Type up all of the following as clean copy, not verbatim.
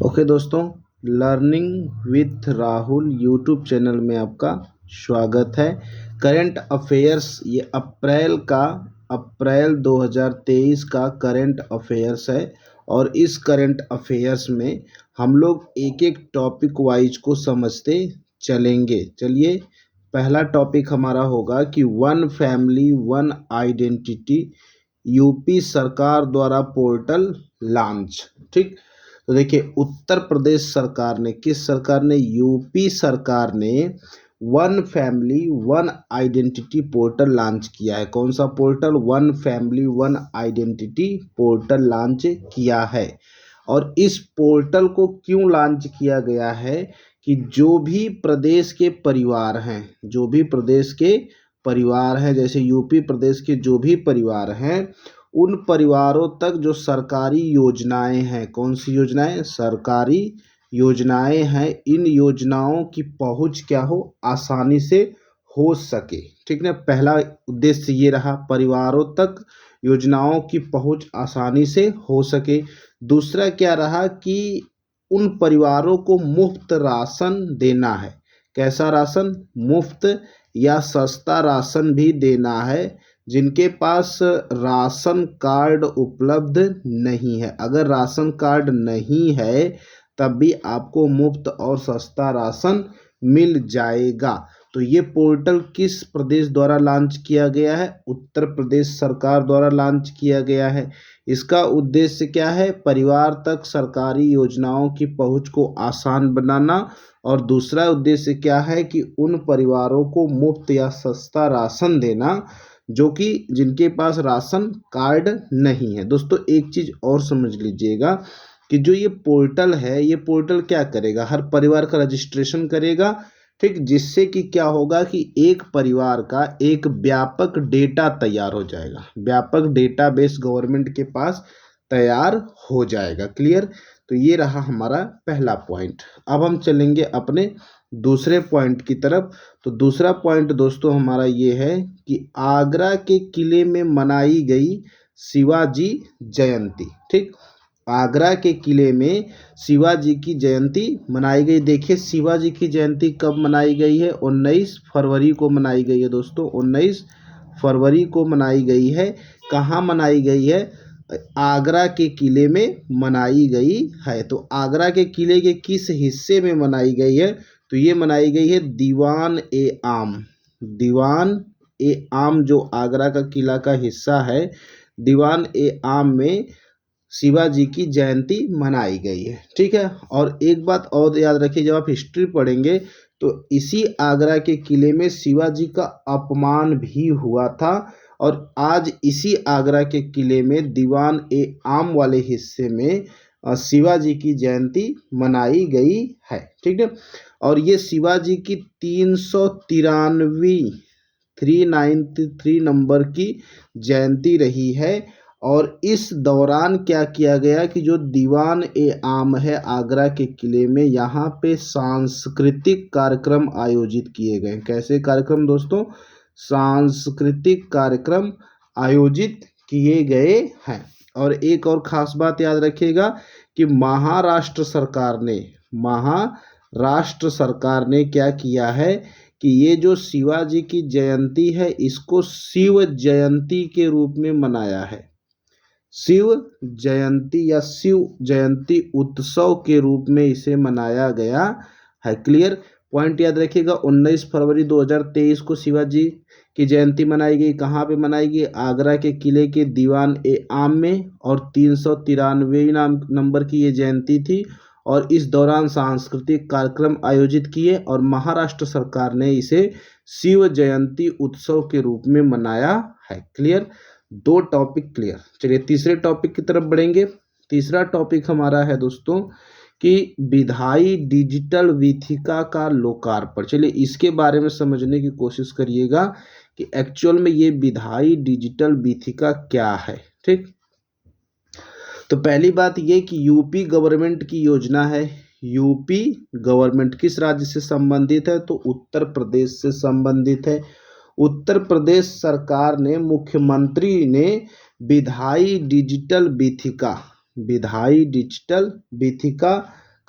Okay दोस्तों, learning with Rahul YouTube channel में आपका स्वागत है। करंट अफेयर्स, ये अप्रैल 2023 का करंट अफेयर्स है और इस करंट अफेयर्स में हम लोग एक एक टॉपिक वाइज को समझते चलेंगे। चलिए, पहला टॉपिक हमारा होगा कि one family one identity UP सरकार द्वारा पोर्टल लॉन्च। ठीक, तो देखिए, उत्तर प्रदेश सरकार ने, किस सरकार ने? यूपी सरकार ने one family one identity portal launch किया है। कौन सा portal? One family one identity portal launch किया है। और इस पोर्टल को क्यों लॉन्च किया गया है कि जो भी प्रदेश के परिवार हैं, जैसे यूपी प्रदेश के जो भी परिवार हैं, उन परिवारों तक जो सरकारी योजनाएं हैं, कौन सी योजनाएं? सरकारी योजनाएं हैं, इन योजनाओं की पहुंच क्या हो? आसानी से हो सके। ठीक ना, पहला उद्देश्य ये रहा, परिवारों तक योजनाओं की पहुंच आसानी से हो सके। दूसरा क्या रहा कि उन परिवारों को मुफ्त राशन देना है। कैसा राशन? मुफ्त या सस्ता राशन भी देना है जिनके पास राशन कार्ड उपलब्ध नहीं है। अगर राशन कार्ड नहीं है तब भी आपको मुफ्त और सस्ता राशन मिल जाएगा। तो ये पोर्टल किस प्रदेश द्वारा लॉन्च किया गया है? उत्तर प्रदेश सरकार द्वारा लॉन्च किया गया है। इसका उद्देश्य क्या है? परिवार तक सरकारी योजनाओं की पहुंच को आसान बनाना। और दूसरा उद्देश्य क्या है कि उन परिवारों को मुफ्त या सस्ता राशन देना जो कि जिनके पास राशन कार्ड नहीं है। दोस्तों, एक चीज और समझ लीजिएगा कि जो ये पोर्टल है, ये पोर्टल क्या करेगा? हर परिवार का रजिस्ट्रेशन करेगा। ठीक, जिससे कि क्या होगा कि एक परिवार का एक व्यापक डेटा तैयार हो जाएगा, व्यापक डेटाबेस गवर्नमेंट के पास तैयार हो जाएगा। क्लियर? तो ये रहा हमारा पहला पॉइंट। अब हम चलेंगे अपने दूसरे पॉइंट की तरफ। तो दूसरा पॉइंट दोस्तों हमारा ये है कि आगरा के किले में मनाई गई शिवाजी जयंती। ठीक, आगरा के किले में शिवाजी की जयंती मनाई गई। देखिए, शिवाजी की जयंती कब मनाई गई है? 19 फरवरी को मनाई गई है दोस्तों, 19 फरवरी को मनाई गई है। कहाँ मनाई गई है? आगरा के किले में मनाई गई है। तो आगरा के किले के किस हिस्से में मनाई गई है? तो ये मनाई गई है दीवान ए आम। दीवान ए आम जो आगरा का किला का हिस्सा है, दीवान ए आम में शिवाजी की जयंती मनाई गई है। ठीक है, और एक बात और याद रखिए, जब आप हिस्ट्री पढ़ेंगे तो इसी आगरा के किले में शिवाजी का अपमान भी हुआ था। और आज इसी आगरा के किले में दीवान ए आम वाले हिस्से में शिवाजी की जयंती मनाई गई है। ठीक है, और ये शिवाजी की 393 नंबर की जयंती रही है। और इस दौरान क्या किया गया कि जो दीवान ए आम है आगरा के किले में, यहाँ पे सांस्कृतिक कार्यक्रम आयोजित किए गए। कैसे कार्यक्रम दोस्तों? सांस्कृतिक कार्यक्रम आयोजित किए गए हैं। और एक और खास बात याद रखिएगा कि महाराष्ट्र सरकार ने क्या किया है कि ये जो शिवाजी की जयंती है, इसको शिव जयंती के रूप में मनाया है। शिव जयंती या शिव जयंती उत्सव के रूप में इसे मनाया गया है। क्लियर? पॉइंट याद रखिएगा, 19 फरवरी 2023 को शिवाजी की जयंती मनाई गई। कहाँ पे मनाई गई? आगरा के किले के दीवान ए आम में। और 393 नंबर की ये जयंती थी। और इस दौरान सांस्कृतिक कार्यक्रम आयोजित किए और महाराष्ट्र सरकार ने इसे शिव जयंती उत्सव के रूप में मनाया है। क्लियर? दो टॉपिक क्लियर। चलिए तीसरे टॉपिक की तरफ बढ़ेंगे। तीसरा टॉपिक हमारा है दोस्तों कि विधायी डिजिटल वीथिका का लोकार्पण। चलिए इसके बारे में समझने की कोशिश करिएगा कि एक्चुअल में ये विधायी डिजिटल वीथिका क्या है। ठीक, तो पहली बात ये कि यूपी गवर्नमेंट की योजना है। यूपी गवर्नमेंट किस राज्य से संबंधित है? तो उत्तर प्रदेश से संबंधित है। उत्तर प्रदेश सरकार ने, मुख्यमंत्री ने विधायी डिजिटल वीथिका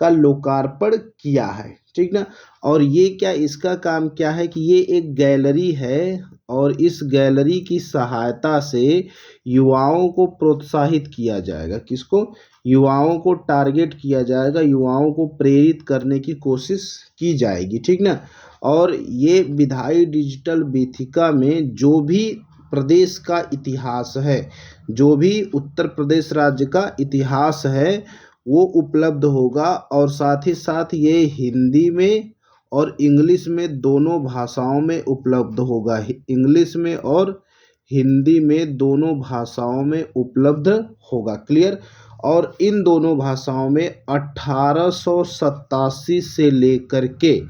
का लोकार्पण किया है, ठीक ना। और ये क्या, इसका काम क्या है कि ये एक गैलरी है और इस गैलरी की सहायता से युवाओं को प्रोत्साहित किया जाएगा। किसको? युवाओं को टारगेट किया जाएगा, युवाओं को प्रेरित करने की कोशिश की जाएगी, ठीक ना। और ये विधायी डिजिटल वीथिका में जो भी प्रदेश का इतिहास है, जो भी उत्तर प्रदेश राज्य का इतिहास है वो उपलब्ध होगा। और साथ ही साथ ये हिंदी में और इंग्लिश में दोनों भाषाओं में उपलब्ध होगा। इंग्लिश में और हिंदी में दोनों भाषाओं में उपलब्ध होगा। क्लियर? और इन दोनों भाषाओं में 1887 से लेकर के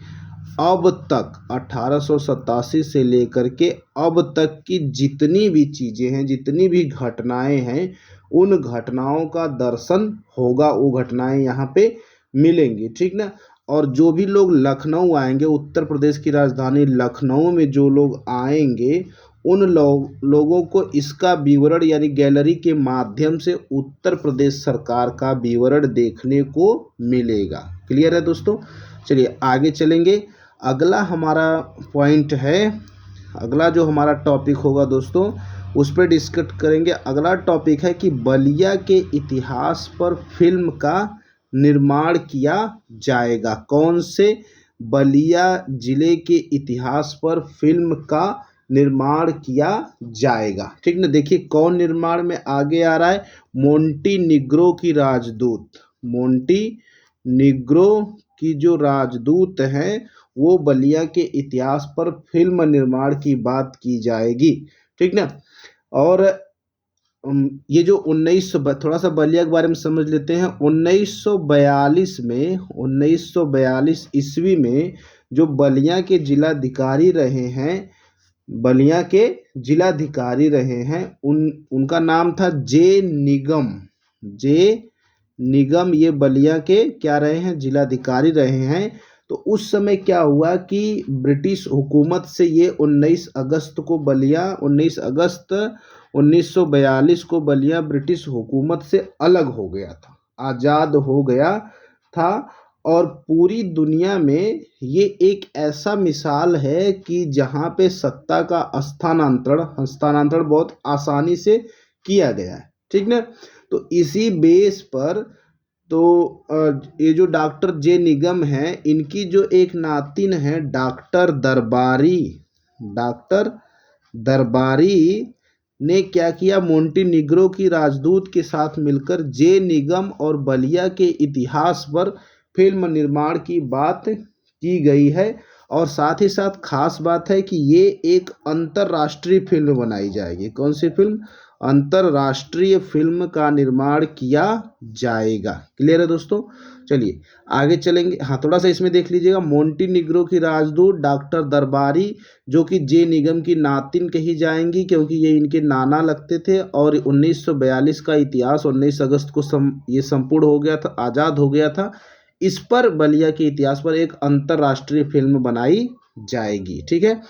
अब तक, 1887 से लेकर के अब तक की जितनी भी चीज़ें हैं, जितनी भी घटनाएं हैं, उन घटनाओं का दर्शन होगा। वो घटनाएं यहाँ पे मिलेंगी, ठीक ना। और जो भी लोग लखनऊ आएंगे, उत्तर प्रदेश की राजधानी लखनऊ में जो लोग आएंगे, उन लोगों को इसका विवरण यानी गैलरी के माध्यम से उत्तर प्रदेश सरकार का विवरण देखने को मिलेगा। क्लियर है दोस्तों? चलिए आगे चलेंगे। अगला हमारा पॉइंट है, अगला जो हमारा टॉपिक होगा दोस्तों, उस पर डिस्कस करेंगे। अगला टॉपिक है कि बलिया के इतिहास पर फिल्म का निर्माण किया जाएगा। कौन से? बलिया जिले के इतिहास पर फिल्म का निर्माण किया जाएगा, ठीक ना। देखिए कौन निर्माण में आगे आ रहा है? मोंटी निग्रो की राजदूत, मोंटी निग्रो की जो राजदूत हैं वो बलिया के इतिहास पर फिल्म निर्माण की बात की जाएगी, ठीक ना। और ये जो 1900, थोड़ा सा बलिया के बारे में समझ लेते हैं। 1942 में, 1942 ईस्वी में जो बलिया के जिलाधिकारी रहे हैं, बलिया के जिलाधिकारी रहे हैं, उनका नाम था जे निगम। जे निगम ये बलिया के क्या रहे हैं? जिलाधिकारी रहे हैं। तो उस समय क्या हुआ कि ब्रिटिश हुकूमत से ये 19 अगस्त को बलिया, 19 अगस्त 1942 को बलिया ब्रिटिश हुकूमत से अलग हो गया था, आज़ाद हो गया था। और पूरी दुनिया में ये एक ऐसा मिसाल है कि जहाँ पे सत्ता का हस्तांतरण बहुत आसानी से किया गया है, ठीक ना। तो इसी बेस पर तो ये जो डॉक्टर जे निगम हैं, इनकी जो एक नातिन है डॉक्टर दरबारी, डॉक्टर दरबारी ने क्या किया? मोंटी निग्रो की राजदूत के साथ मिलकर जे निगम और बलिया के इतिहास पर फिल्म निर्माण की बात की गई है। और साथ ही साथ खास बात है कि ये एक अंतर्राष्ट्रीय फिल्म बनाई जाएगी। कौन सी फिल्म? अंतर्राष्ट्रीय फिल्म का निर्माण किया जाएगा। क्लियर है दोस्तों? चलिए आगे चलेंगे। हाँ, थोड़ा सा इसमें देख लीजिएगा। मोंटी निग्रो की राजदूत डॉक्टर दरबारी, जो कि जे निगम की नातिन कही जाएंगी क्योंकि ये इनके नाना लगते थे। और 1942 का इतिहास 19 अगस्त को ये संपूर्ण हो गया था, आज़ाद हो गया था। इस पर बलिया के इतिहास पर एक अंतर्राष्ट्रीय फिल्म बनाई जाएगी, ठीक है।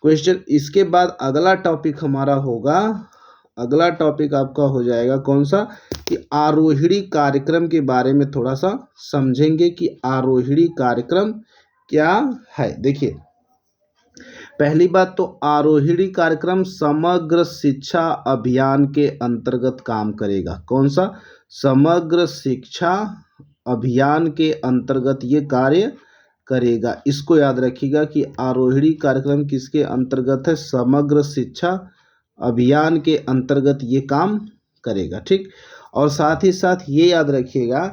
क्वेश्चन, इसके बाद अगला टॉपिक हमारा होगा, अगला टॉपिक आपका हो जाएगा कौन सा? कि आरोहिणी कार्यक्रम के बारे में थोड़ा सा समझेंगे कि आरोहिणी कार्यक्रम क्या है। देखिए पहली बात तो आरोहिणी कार्यक्रम समग्र शिक्षा अभियान के अंतर्गत काम करेगा। कौन सा? समग्र शिक्षा अभियान के अंतर्गत ये कार्य करेगा। इसको याद रखिएगा कि आरोहिणी कार्यक्रम किसके अंतर्गत है? समग्र शिक्षा अभियान के अंतर्गत ये काम करेगा, ठीक। और साथ ही साथ ये याद रखिएगा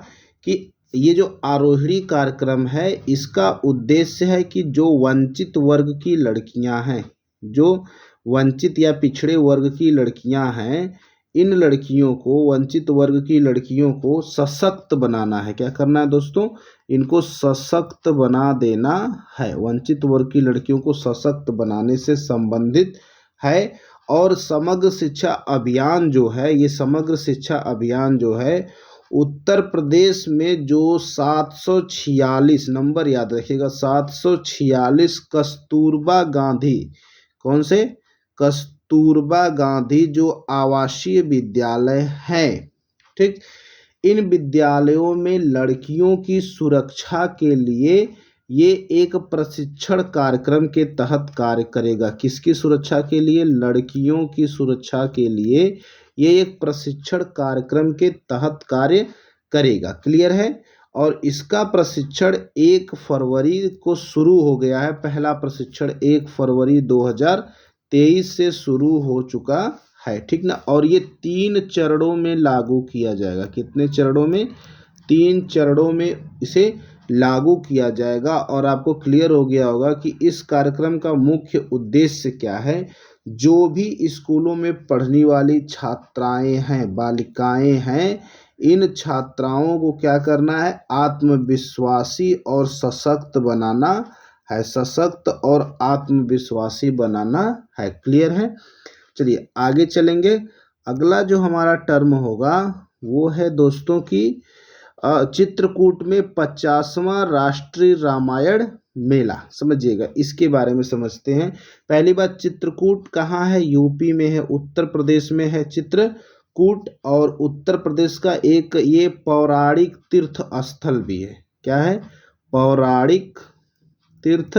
कि ये जो आरोहिणी कार्यक्रम है, इसका उद्देश्य है कि जो वंचित वर्ग की लड़कियां हैं, जो वंचित या पिछड़े वर्ग की लड़कियां हैं, इन लड़कियों को, वंचित वर्ग की लड़कियों को सशक्त बनाना है। क्या करना है दोस्तों? इनको सशक्त बना देना है। वंचित वर्ग की लड़कियों को सशक्त बनाने से संबंधित है। और समग्र शिक्षा अभियान जो है, ये समग्र शिक्षा अभियान जो है, उत्तर प्रदेश में जो 746 नंबर याद रखिएगा, 746 कस्तूरबा गांधी, कौन से? कस्तूरबा गांधी जो आवासीय विद्यालय हैं, ठीक। इन विद्यालयों में लड़कियों की सुरक्षा के लिए ये एक प्रशिक्षण कार्यक्रम के तहत कार्य करेगा। किसकी सुरक्षा के लिए? लड़कियों की सुरक्षा के लिए ये एक प्रशिक्षण कार्यक्रम के तहत कार्य करेगा। क्लियर है? और इसका प्रशिक्षण 1 फरवरी को शुरू हो गया है। पहला प्रशिक्षण 1 फरवरी 2023 से शुरू हो चुका है, ठीक ना। और ये 3 चरणों में लागू किया जाएगा। कितने चरणों में? 3 चरणों में इसे लागू किया जाएगा। और आपको क्लियर हो गया होगा कि इस कार्यक्रम का मुख्य उद्देश्य क्या है। जो भी स्कूलों में पढ़ने वाली छात्राएं हैं, बालिकाएं हैं, इन छात्राओं को क्या करना है? आत्मविश्वासी और सशक्त बनाना है। सशक्त और आत्मविश्वासी बनाना है। क्लियर है? चलिए आगे चलेंगे। अगला जो हमारा टर्म होगा वो है दोस्तों की चित्रकूट में 50वां राष्ट्रीय रामायण मेला। समझिएगा, इसके बारे में समझते हैं। पहली बात, चित्रकूट कहाँ है? यूपी में है, उत्तर प्रदेश में है चित्रकूट। और उत्तर प्रदेश का एक ये पौराणिक तीर्थ स्थल भी है। क्या है? पौराणिक तीर्थ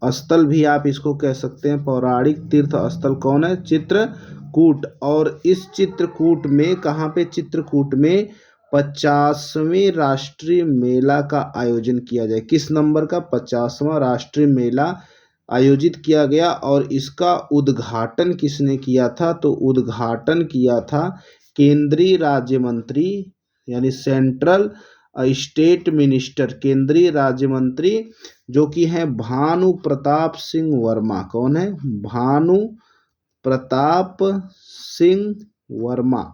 स्थल भी आप इसको कह सकते हैं। पौराणिक तीर्थ स्थल कौन है? चित्रकूट। और इस चित्रकूट में कहाँ पे? चित्रकूट में 50वें राष्ट्रीय मेला का आयोजन किया जाए। किस नंबर का? 50वां राष्ट्रीय मेला आयोजित किया गया। और इसका उद्घाटन किसने किया था? तो उद्घाटन किया था केंद्रीय राज्य मंत्री यानी सेंट्रल स्टेट मिनिस्टर, केंद्रीय राज्य मंत्री जो कि हैं भानु प्रताप सिंह वर्मा। कौन है? भानु प्रताप सिंह वर्मा।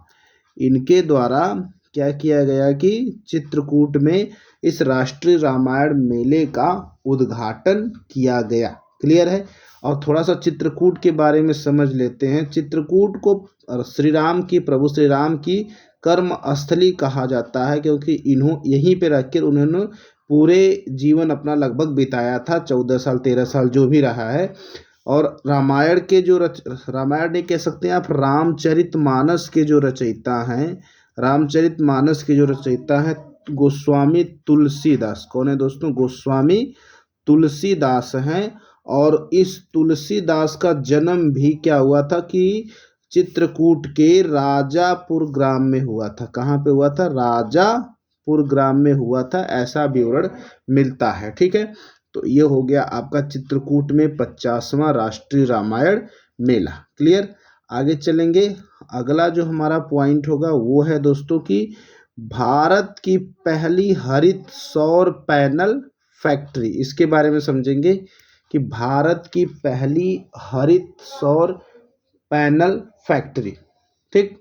इनके द्वारा क्या किया गया कि चित्रकूट में इस राष्ट्रीय रामायण मेले का उद्घाटन किया गया। क्लियर है? और थोड़ा सा चित्रकूट के बारे में समझ लेते हैं। चित्रकूट को प्रभु श्री राम की कर्म स्थली कहा जाता है, क्योंकि यहीं पे रहकर उन्होंने पूरे जीवन अपना लगभग बिताया था। 14 साल 13 साल जो भी रहा है। और रामायण के जो रामायण नहीं कह सकते आप, रामचरितमानस के जो रचयिता हैं, रामचरितमानस के जो रचयिता हैं गोस्वामी तुलसीदास। कौन है दोस्तों? गोस्वामी तुलसीदास हैं। और इस तुलसीदास का जन्म भी क्या हुआ था कि चित्रकूट के राजापुर ग्राम में हुआ था। कहाँ पे हुआ था? राजापुर ग्राम में हुआ था, ऐसा विवरण मिलता है। ठीक है, तो ये हो गया आपका चित्रकूट में 50वां राष्ट्रीय रामायण मेला। क्लियर? आगे चलेंगे। अगला जो हमारा पॉइंट होगा वो है दोस्तों कि भारत की पहली हरित सौर पैनल फैक्ट्री। इसके बारे में समझेंगे कि भारत की पहली हरित सौर पैनल फैक्ट्री। ठीक,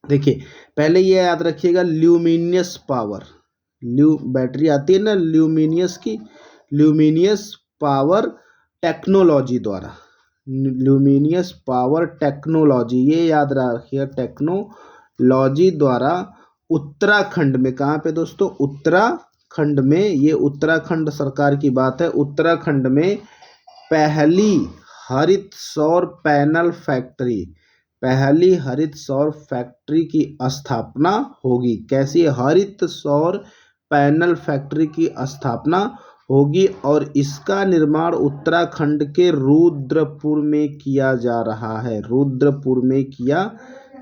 देखिए पहले ये याद रखिएगा, ल्यूमिनियस पावर, बैटरी आती है ना ल्यूमिनियस की, ल्यूमिनियस पावर टेक्नोलॉजी द्वारा, ल्यूमिनियस पावर टेक्नोलॉजी, ये याद रखिएगा, टेक्नोलॉजी द्वारा उत्तराखंड में, कहाँ पे दोस्तों? उत्तराखंड में, ये उत्तराखंड सरकार की बात है, उत्तराखंड में पहली हरित सौर पैनल फैक्ट्री, पहली हरित सौर फैक्ट्री की स्थापना होगी। कैसी? हरित सौर पैनल फैक्ट्री की स्थापना होगी। और इसका निर्माण उत्तराखंड के रुद्रपुर में किया जा रहा है, रुद्रपुर में किया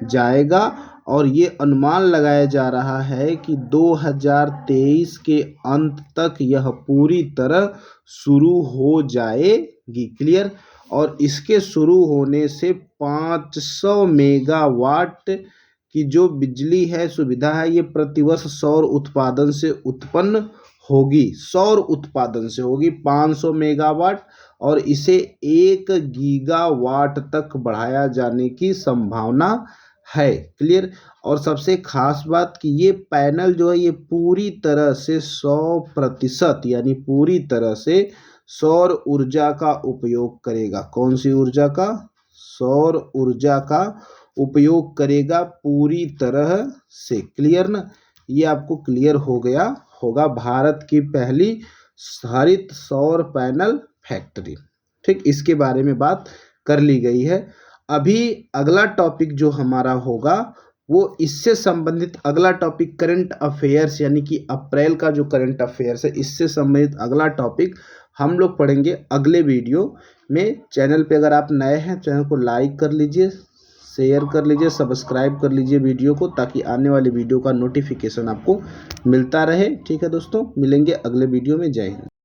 जाएगा। और ये अनुमान लगाया जा रहा है कि 2023 के अंत तक यह पूरी तरह शुरू हो जाएगी। क्लियर? और इसके शुरू होने से 500 मेगावाट की जो बिजली है, सुविधा है, ये प्रतिवर्ष सौर उत्पादन से उत्पन्न होगी, सौर उत्पादन से होगी 500 मेगावाट। और इसे 1 गीगावाट तक बढ़ाया जाने की संभावना है। क्लियर? और सबसे खास बात कि ये पैनल जो है ये पूरी तरह से 100% यानी पूरी तरह से सौर ऊर्जा का उपयोग करेगा। कौन सी ऊर्जा का? सौर ऊर्जा का उपयोग करेगा पूरी तरह से। क्लियर ना? ये आपको क्लियर हो गया होगा, भारत की पहली हरित सौर पैनल फैक्ट्री। ठीक, इसके बारे में बात कर ली गई है। अभी अगला टॉपिक जो हमारा होगा वो इससे संबंधित अगला टॉपिक करंट अफेयर्स यानी कि अप्रैल का जो करंट अफेयर्स है इससे संबंधित अगला टॉपिक हम लोग पढ़ेंगे अगले वीडियो में। चैनल पे अगर आप नए हैं चैनल को लाइक कर लीजिए, शेयर कर लीजिए, सब्सक्राइब कर लीजिए वीडियो को, ताकि आने वाले वीडियो का नोटिफिकेशन आपको मिलता रहे। ठीक है दोस्तों, मिलेंगे अगले वीडियो में। जय हिंद।